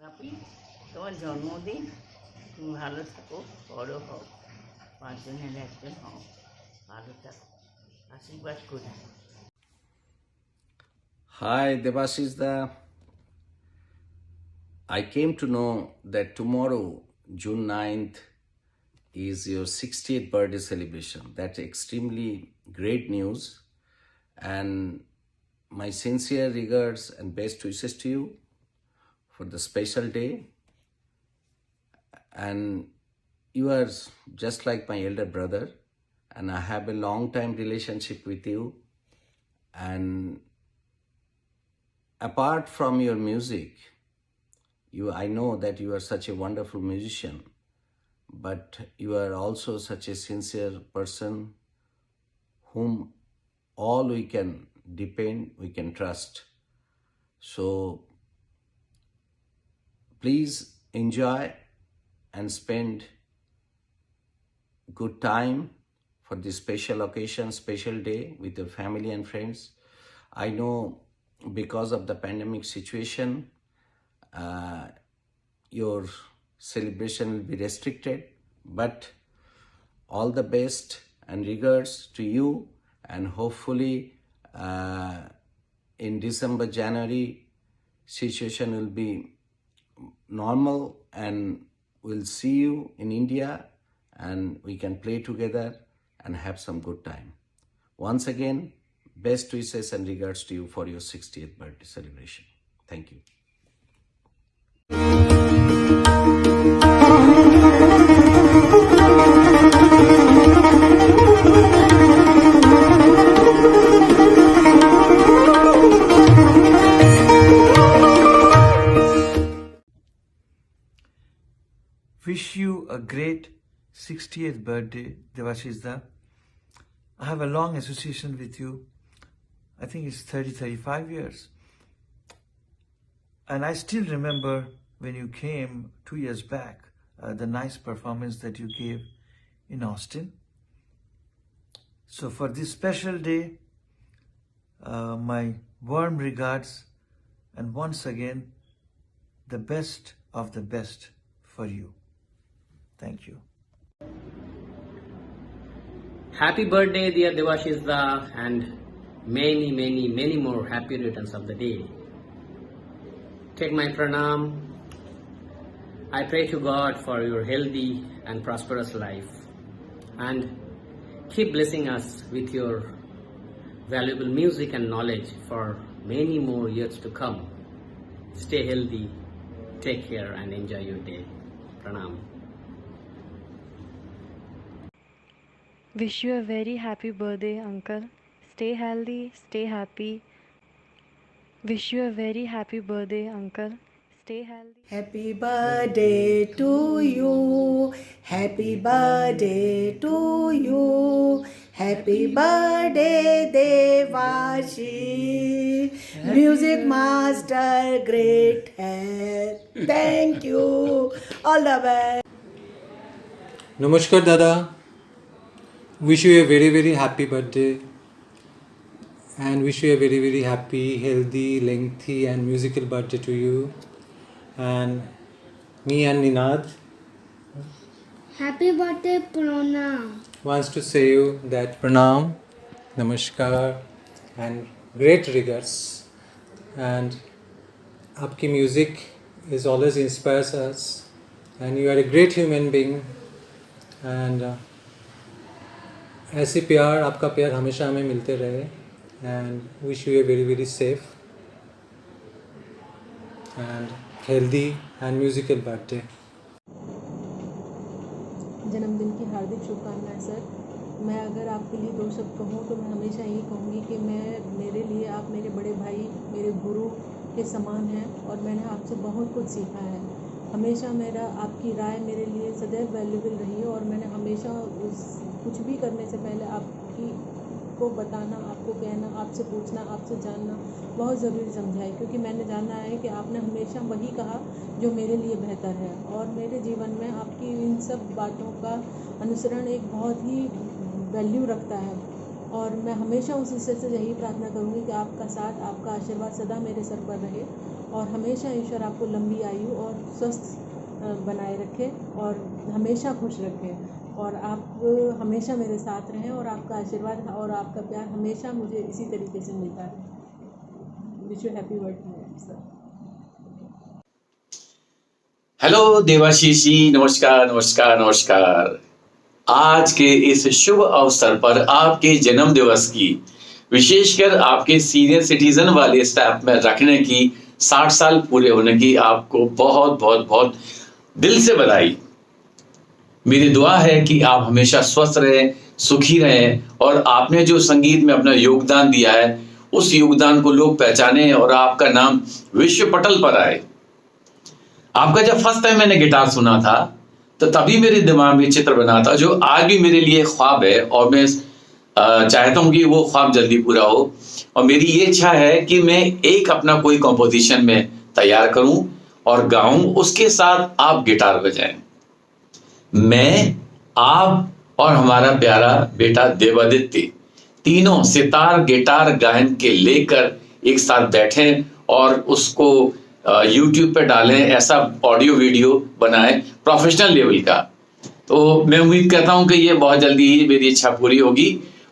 কাপি তোমার জন্মদিন, তুমি ভালো থাকো, বড় হও, পাঁচজনের একজন হও, ভালো থাকো, আশীর্বাদ করি। Hi, Devashish da. I came to know that tomorrow, June 9th, is your 60th birthday celebration. That's extremely great news. And my sincere regards and best wishes to you for the special day. And you are just like my elder brother, and I have a long time relationship with you. And apart from your music, I know that you are such a wonderful musician, but you are also such a sincere person whom all we can depend, we can trust. So please enjoy and spend good time for this special occasion, special day with your family and friends. I know because of the pandemic situation, your celebration will be restricted, but all the best and regards to you, and hopefully in December, January, situation will be normal and we'll see you in India and we can play together and have some good time. Once again, best wishes and regards to you for your 60th birthday celebration. Thank you. Wish you a great 60th birthday, Devashish da. I have a long association with you. I think it's 35 years. And I still remember when you came 2 years back, the nice performance that you gave in Austin. So for this special day, my warm regards, and once again, the best of the best for you. Thank you. Happy birthday, dear Devashish da, and many, many, many more happy returns of the day. Take my pranam. I pray to God for your healthy and prosperous life, and keep blessing us with your valuable music and knowledge for many more years to come. Stay healthy, take care, and enjoy your day. Pranam. Wish you a very happy birthday, uncle. Stay healthy, stay happy. Wish you a very happy birthday, uncle. Stay healthy. Happy birthday to you. Happy birthday to you. Happy birthday, Devashi. Music master, great hair. Thank you. All the best. Namaskar Dada. Wish you a very very happy birthday, and wish you a very very happy, healthy, lengthy and musical birthday to you. And me and Ninad Happy birthday, Pranam. wants to say you that Pranam, Namaskar and great regards. And आपकी music is always inspires us, and you are a great human being. And ऐसे प्यार, आपका प्यार हमेशा हमें मिलते रहे. And wish you a very very safe and healthy and musical birthday. जन्मदिन की हार्दिक शुभकामनाएं सर। मैं अगर आपके लिए दो शब्द कहूँ तो मैं हमेशा यही कहूँगी कि मेरे लिए आप मेरे बड़े भाई, मेरे गुरु के समान हैं, और मैंने आपसे बहुत कुछ सीखा है। हमेशा आपकी राय मेरे लिए सदैव वैल्यूबल रही है, और मैंने हमेशा कुछ भी करने से पहले को बताना, आपको कहना, आपसे पूछना, आपसे जानना बहुत ज़रूरी समझा है, क्योंकि मैंने जाना है कि आपने हमेशा वही कहा जो मेरे लिए बेहतर है, और मेरे जीवन में आपकी इन सब बातों का अनुसरण एक बहुत ही वैल्यू रखता है। और मैं हमेशा उस ईश्वर से यही प्रार्थना करूँगी कि आपका साथ, आपका आशीर्वाद सदा मेरे सर पर रहे, और हमेशा ईश्वर आपको लंबी आयु और स्वस्थ बनाए रखे और हमेशा खुश रखे और आप हमेशा मेरे साथ रहें और आपका आशीर्वाद और आपका प्यार हमेशा मुझे इसी तरीके से मिलता रहे। Wish you happy birthday sir. Hello Debashish ji, नमस्कार नमस्कार नमस्कार। आज के इस शुभ अवसर पर आपके जन्म दिवस की, विशेषकर आपके सीनियर सिटीजन वाले स्टाफ में रखने की 60 साल पूरे होने की आपको बहुत बहुत बहुत दिल से बधाई। मेरी दुआ है कि आप हमेशा स्वस्थ रहें, सुखी रहें और आपने जो संगीत में अपना योगदान दिया है उस योगदान को लोग पहचाने और आपका नाम विश्व पटल पर आए। आपका जब फर्स्ट टाइम मैंने गिटार सुना था तो तभी मेरे दिमाग में चित्र बना था जो आज भी मेरे लिए ख्वाब है और मैं चाहता हूं कि वो ख्वाब जल्दी पूरा हो। और मेरी ये इच्छा है कि मैं एक अपना कोई कॉम्पोजिशन में तैयार करूं और गाऊं, उसके साथ आप गिटार बजाएं। मैं, आप और हमारा प्यारा बेटा देवादित्य तीनों सितार गिटार गायन के लेकर एक साथ बैठें और उसको YouTube पे डालें, ऐसा ऑडियो वीडियो बनाएं प्रोफेशनल लेवल का। तो मैं उम्मीद करता हूं कि ये बहुत जल्दी ही मेरी इच्छा पूरी होगी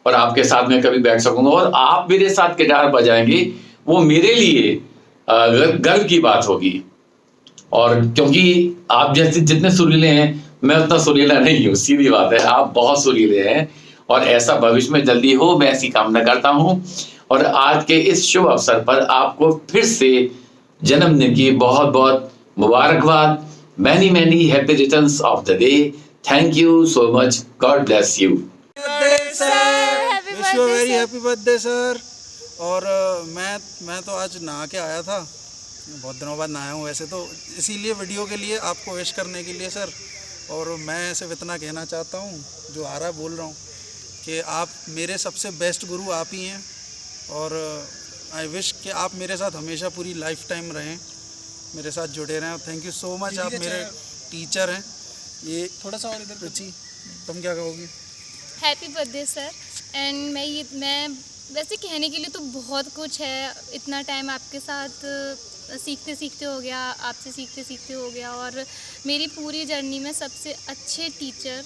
और आपके साथ मैं कभी बैठ सकूंगा और आप मेरे साथ गिटार बजाएंगे, वो मेरे लिए गर्व की बात होगी। और क्योंकि आप जैसे जितने सुरीले हैं मैं उतना सुरीला नहीं हूँ, सीधी बात है, आप बहुत सुरीले हैं और ऐसा भविष्य में जल्दी हो, मैं ऐसी कामना करता हूँ। और आज के इस शुभ अवसर पर आपको फिर से जन्मदिन की बहुत बहुत मुबारकबाद। Many many happy returns of the day. Thank you so much, God bless you. Wish you very happy birthday sir. और मैं तो आज नहा के आया था, बहुत दिनों बाद नहाया हूँ वैसे तो, इसीलिए वीडियो के लिए आपको विश करने के लिए सर। और मैं सिर्फ इतना कहना चाहता हूँ, जो आ रहा है बोल रहा हूँ कि आप मेरे सबसे बेस्ट गुरु आप ही हैं और आई विश कि आप मेरे साथ हमेशा पूरी लाइफ टाइम रहें, मेरे साथ जुड़े रहें। थैंक यू सो मच, आप मेरे टीचर हैं। ये थोड़ा सा और इधर रुचि, तुम क्या कहोगी? Happy birthday sir. एंड मैं वैसे कहने के लिए तो बहुत कुछ है, इतना टाइम आपके साथ सीखते सीखते हो गया, आपसे सीखते सीखते हो गया और मेरी पूरी जर्नी में सबसे अच्छे टीचर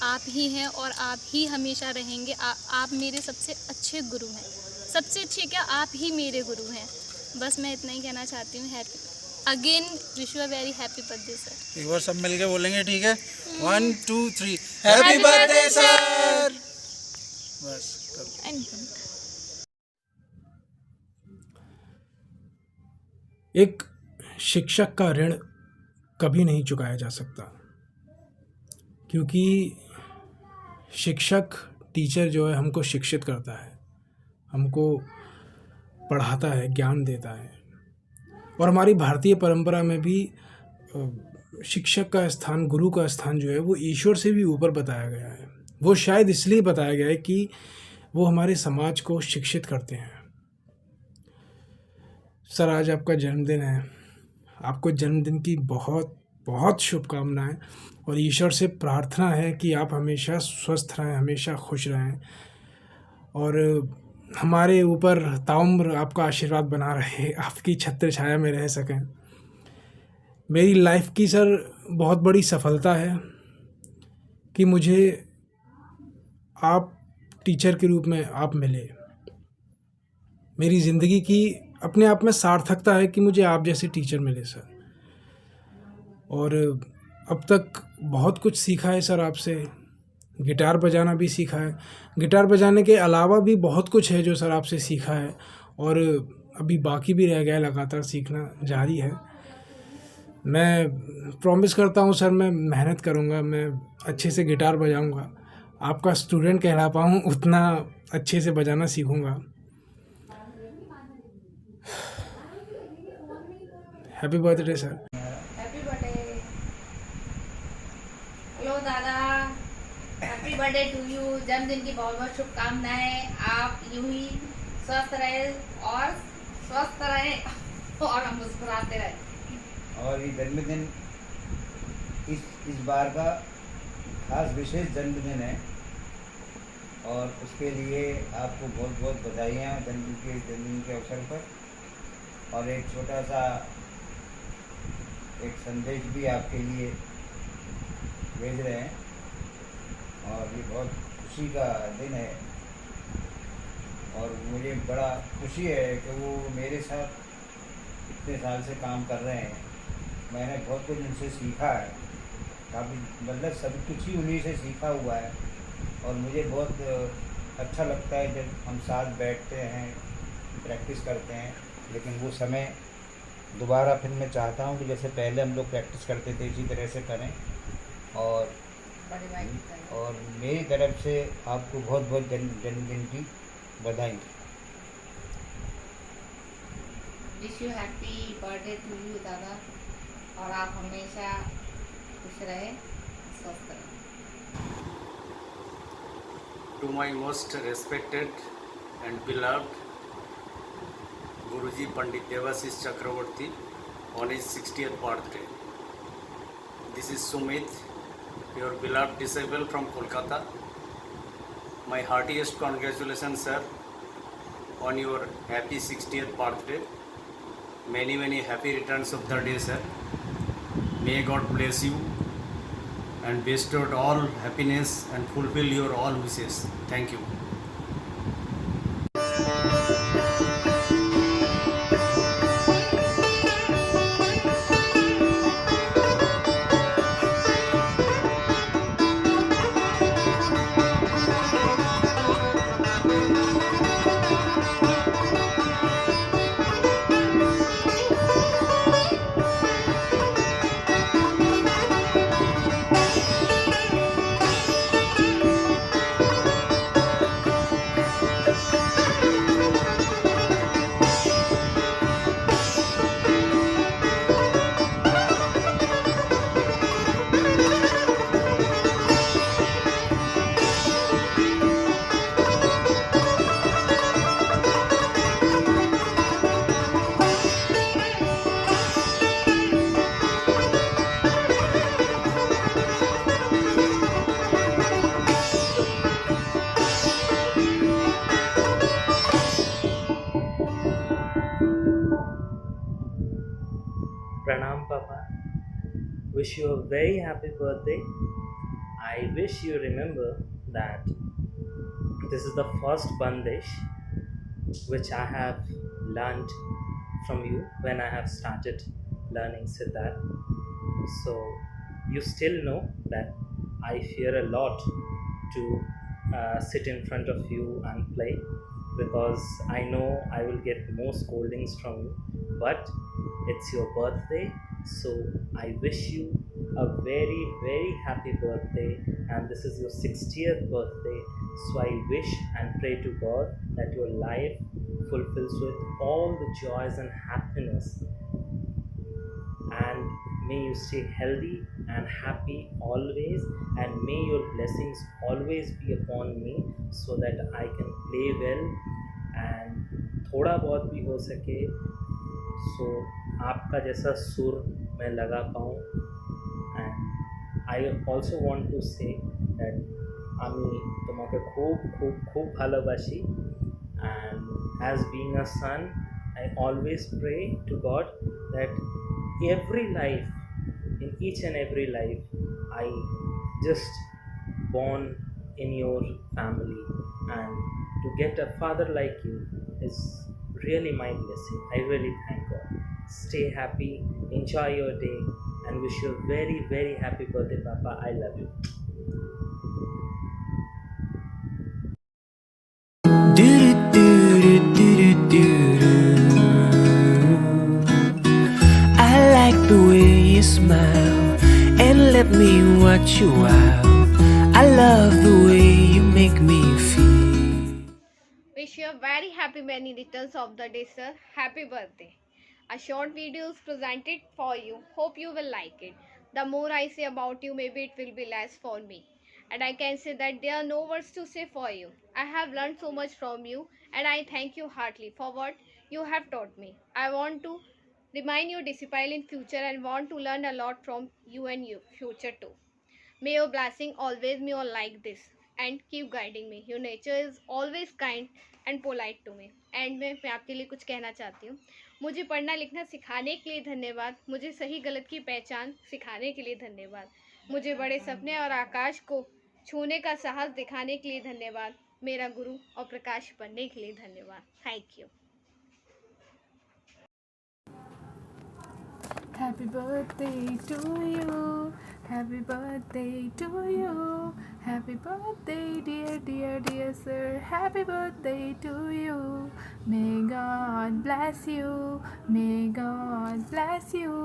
आप ही हैं और आप ही हमेशा रहेंगे। आप मेरे सबसे अच्छे गुरु हैं, सबसे अच्छे क्या, आप ही मेरे गुरु हैं। बस मैं इतना ही कहना चाहती हूँ। Happy again, wish you a very happy birthday sir. एक बार सब मिलके बोलेंगे, ठीक है? 1 2 3 हैप्पी बर्थडे सर। बस करो। एक शिक्षक का ऋण कभी नहीं चुकाया जा सकता, क्योंकि शिक्षक, टीचर जो है हमको शिक्षित करता है, हमको पढ़ाता है, ज्ञान देता है। और हमारी भारतीय परंपरा में भी शिक्षक का स्थान, गुरु का स्थान जो है वो ईश्वर से भी ऊपर बताया गया है। वो शायद इसलिए बताया गया है कि वो हमारे समाज को शिक्षित करते हैं। सर, आज आपका जन्मदिन है, आपको जन्मदिन की बहुत बहुत शुभकामनाएं और ईश्वर से प्रार्थना है कि आप हमेशा स्वस्थ रहें, हमेशा खुश रहें और हमारे ऊपर ताउम्र आपका आशीर्वाद बना रहे, आपकी छत्र छाया में रह सकें। मेरी लाइफ की सर बहुत बड़ी सफलता है कि मुझे आप टीचर के रूप में आप मिले। मेरी ज़िंदगी की अपने आप में सार्थकता है कि मुझे आप जैसे टीचर मिले सर। और अब तक बहुत कुछ सीखा है सर आपसे, गिटार बजाना भी सीखा है। गिटार बजाने के अलावा भी बहुत कुछ है जो सर आपसे सीखा है और अभी बाकी भी रह गया है, लगातार सीखना जारी है। मैं प्रॉमिस करता हूँ सर, मैं मेहनत करूँगा, मैं अच्छे से गिटार बजाऊँगा, आपका स्टूडेंट कहला पाऊँ उतना अच्छे से बजाना सीखूँगा। Happy birthday sir. Happy birthday. Hello दादा, हैप्पी बर्थडे टू यू। जन्मदिन की बहुत बहुत शुभकामनाएं। आप यूं ही स्वस्थ रहे और हम मुस्कुराते रहे। और ये जन्मदिन इस बार का खास विशेष जन्मदिन है और उसके लिए आपको बहुत बहुत बधाइयाँ जन्मदिन के अवसर पर। और एक छोटा सा एक संदेश भी आपके लिए भेज रहे हैं। और ये बहुत खुशी का दिन है और मुझे बड़ा खुशी है कि वो मेरे साथ इतने साल से काम कर रहे हैं। मैंने बहुत कुछ उनसे सीखा है, काफ़ी मतलब सब कुछ ही उन्हीं से सीखा हुआ है। और मुझे बहुत अच्छा लगता है जब हम साथ बैठते हैं, प्रैक्टिस करते हैं। लेकिन वो समय दोबारा फिर मैं चाहता हूँ कि जैसे पहले हम लोग प्रैक्टिस करते थे इसी तरह से करें। और मेरी तरफ से आपको बहुत बहुत जन्मदिन की बधाई। Wish you happy birthday to you दादा, और आप हमेशा खुश रहे, स्वस्थ रहे। To my most respected and beloved Guruji Pandit Devashish Chakravarti on his 60th birthday. This is Sumit, your beloved disciple from Kolkata. My heartiest congratulations, sir, on your happy 60th birthday. Many happy returns of the day, sir. May God bless you and bestow all happiness and fulfill your all wishes. Thank you. Pranam Papa, wish you a very happy birthday. I wish you remember that this is the first Bandish which I have learned from you when I have started learning Siddhar. So you still know that I fear a lot to sit in front of you and play, because I know I will get more scoldings from you. But it's your birthday, so I wish you a very happy birthday, and this is your 60th birthday. So I wish and pray to God that your life fulfills with all the joys and happiness, and may you stay healthy and happy always, and may your blessings always be upon me, so that I can play well and थोड़ा बहुत भी हो सके सो आपका जैसा सुर मैं लगा पाऊँ. And I also want to say that আমি তোমাকে খুব খুব খুব ভালোবাসি, and as being a son I always pray to God that every life, in each and every life, I just born in your family, and to get a father like you is really my blessing. I really thank God. Stay happy, enjoy your day, and wish you a very happy birthday, Papa. I love you. I like the way you smile and let me watch you out. I love the way you make me feel. Wish you a very happy many returns of the day, sir. Happy birthday. A short video is presented for you. Hope you will like it. The more I say about you, maybe it will be less for me. And I can say that there are no words to say for you. I have learned so much from you, and I thank you heartily for what you have taught me. I want to remind you discipline in future, and want to learn a lot from you and you future too. May your blessing always be all like this, and keep guiding me. Your nature is always kind and polite to me. And में मैं आपके लिए कुछ कहना चाहती हूँ. मुझे पढ़ना लिखना सिखाने के लिए धन्यवाद। मुझे सही गलत की पहचान सिखाने के लिए धन्यवाद। मुझे बड़े सपने और आकाश को छूने का साहस दिखाने के लिए धन्यवाद। मेरा गुरु और प्रकाश बनने के लिए धन्यवाद। Thank you. Happy birthday to you. Happy birthday to you. Happy birthday, dear sir. Happy birthday to you. May God bless you. May God bless you.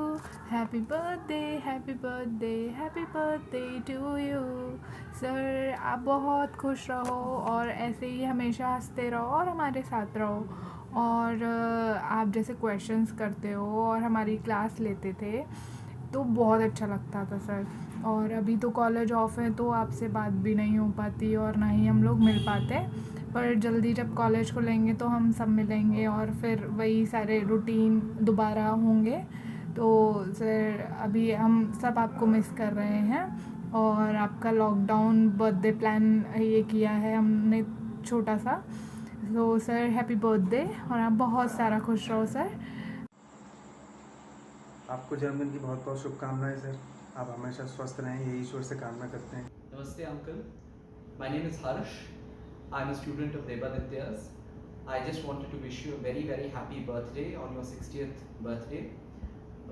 Happy birthday, happy birthday, happy birthday to you. Sir आप बहुत खुश रहो और ऐसे ही हमेशा हंसते रहो और हमारे साथ रहो। और आप जैसे क्वेश्चंस करते हो और हमारी क्लास लेते थे तो बहुत अच्छा लगता था सर। और अभी तो कॉलेज ऑफ है तो आपसे बात भी नहीं हो पाती और ना ही हम लोग मिल पाते, पर जल्दी जब कॉलेज खुलेंगे तो हम सब मिलेंगे और फिर वही सारे रूटीन दोबारा होंगे। तो सर अभी हम सब आपको मिस कर रहे हैं और आपका लॉकडाउन बर्थडे प्लान ये किया है हमने छोटा सा। तो सर हैप्पी बर्थडे और आप बहुत सारा खुश रहो सर। आपको जन्मदिन की बहुत बहुत शुभकामनाएं सर। आप हमेशा स्वस्थ रहें, यही ईश्वर से कामना करते हैं। Namaste uncle, my name is Harsh. I'm a student of Devaditya's. I just wanted to wish you a very happy birthday on your 60th birthday.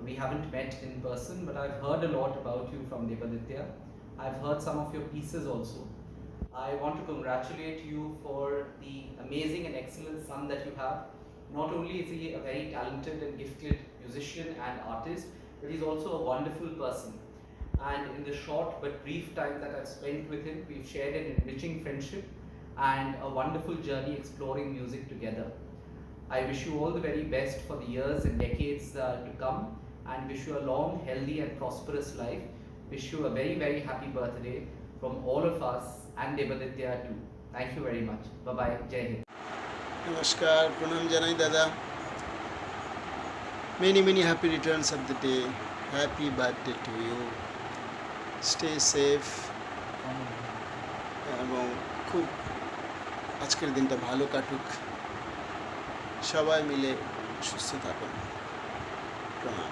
We haven't met in person but I've heard a lot about you from Devaditya. I've heard some of your pieces also. I want to congratulate you for the amazing and excellent son that you have. Not only is he a very talented and gifted musician and artist, but he's also a wonderful person. And in the short but brief time that I've spent with him, we've shared an enriching friendship and a wonderful journey exploring music together. I wish you all the very best for the years and decades to come, and wish you a long, healthy and prosperous life. Wish you a very happy birthday from all of us and Devaditya too. Thank you very much. Bye bye. Jai Hind. नमस्कार, प्रणाम जनाई दादा। Many happy returns of the day. Happy birthday to you. Stay safe. এবং খুব আজকের দিনটা ভালো কাটুক, সবাই মিলে সুস্থ থাকুন। প্রণাম।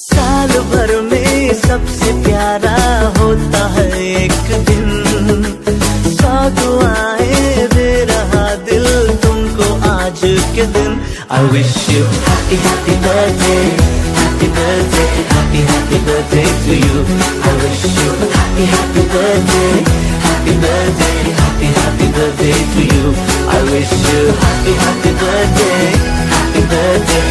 साल भर में सबसे प्यारा होता है एक दिन, 100 दुआएं दे रहा दिल तुमको आज के दिन। I wish you happy birthday, happy birthday, happy birthday to you. I wish you happy birthday, happy birthday, happy birthday to you. I wish you happy birthday, happy birthday,